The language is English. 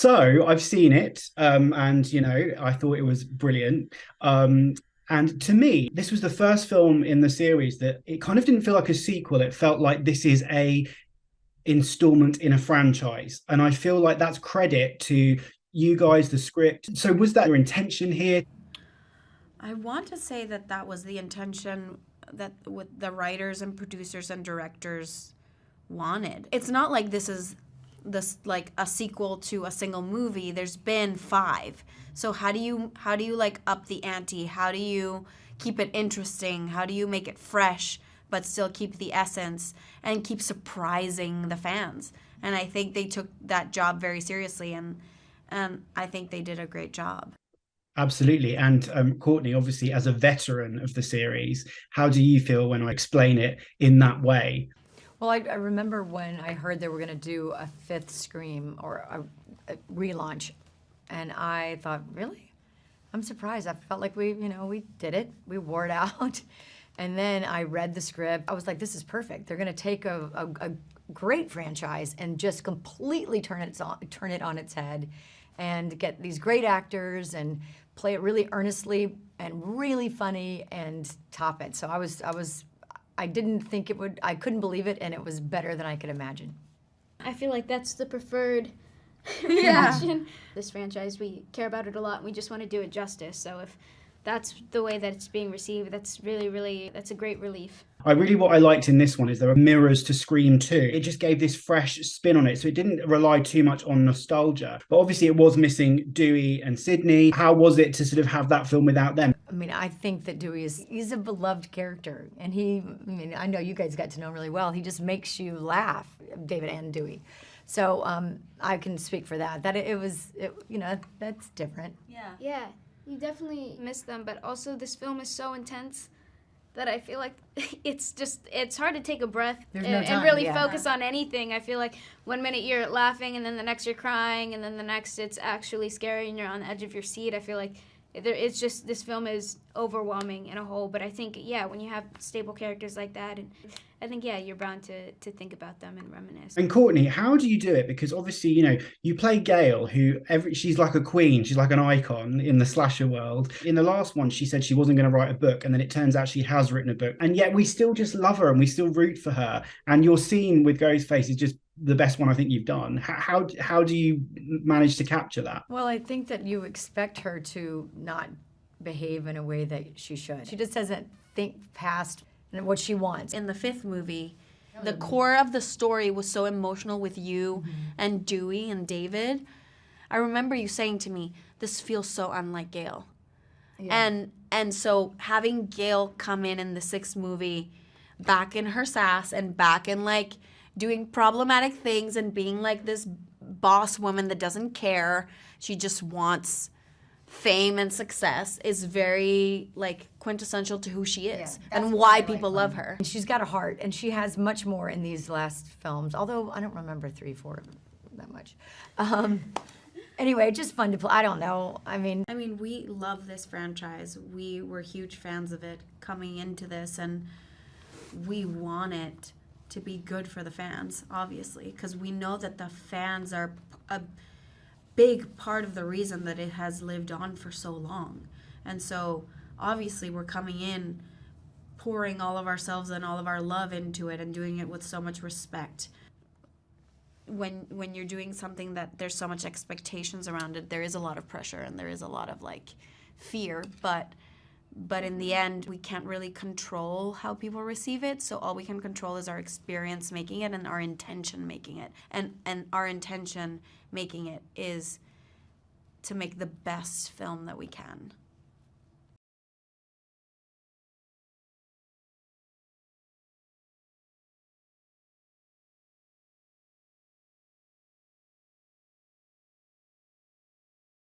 So I've seen it, and I thought it was brilliant. And to me, this was the first film in the series that it kind of didn't feel like a sequel. It felt like this is a installment in a franchise, and I feel like that's credit to you guys, the script. So was that your intention here? I want to say that that was the intention that with the writers and producers and directors wanted. It's not like this is this like a sequel to a single movie. There's been five. So how do you like up the ante? How do you keep it interesting? How do you make it fresh but still keep the essence and keep surprising the fans? And I think they took that job very seriously, and I think they did a great job. Absolutely. And Courtney, obviously, as a veteran of the series, how do you feel when I explain it in that way? Well, I remember when I heard they were going to do a fifth Scream or a relaunch, and I thought, really? I'm surprised. I felt like we did it. We wore it out. And then I read the script. I was like, this is perfect. They're going to take a great franchise and just completely turn it on its head and get these great actors and play it really earnestly and really funny and top it. So I didn't think it would, I couldn't believe it, and it was better than I could imagine. I feel like that's the preferred Yeah. reaction. This franchise, we care about it a lot, and we just want to do it justice. So if that's the way that it's being received, that's really, really, that's a great relief. What I liked in this one is there are mirrors to Scream 2. It just gave this fresh spin on it. So it didn't rely too much on nostalgia. But obviously it was missing Dewey and Sydney. How was it to sort of have that film without them? I mean, I think that he's a beloved character, and I know you guys got to know him really well. He just makes you laugh, David and Dewey. So I can speak for that. That's different. Yeah, you definitely miss them, but also this film is so intense that I feel like it's hard to take a breath There's no and time, really yeah. focus on anything. I feel like 1 minute you're laughing, and then the next you're crying, and then the next it's actually scary and you're on the edge of your seat. I feel like it's just, this film is overwhelming in a whole, but I think, yeah, when you have stable characters like that, and I think, yeah, you're bound to think about them and reminisce. And Courtney, how do you do it? Because obviously, you play Gail, who she's like a queen, she's like an icon in the slasher world. In the last one, she said she wasn't going to write a book, and then it turns out she has written a book. And yet we still just love her and we still root for her. And your scene with Ghostface is just the best one I think you've done. How do you manage to capture that? Well, I think that you expect her to not behave in a way that she should. She just doesn't think past what she wants. In the fifth movie, the core of the story was so emotional with you and Dewey and David. I remember you saying to me, this feels so unlike Gail. Yeah. And so having Gail come in the sixth movie, back in her sass and back in like doing problematic things and being like this boss woman that doesn't care, she just wants fame and success, is very like quintessential to who she is and why people love her. And she's got a heart, and she has much more in these last films, although I don't remember 3, 4 that much. Anyway, just fun to play. I don't know. I mean, we love this franchise. We were huge fans of it coming into this, and we want it to be good for the fans, obviously, because we know that the fans are a big part of the reason that it has lived on for so long. And so obviously we're coming in pouring all of ourselves and all of our love into it and doing it with so much respect. When you're doing something that there's so much expectations around it, there is a lot of pressure and there is a lot of like fear, but in the end we can't really control how people receive it, so all we can control is our experience making it and our intention making it, and our intention making it is to make the best film that we can.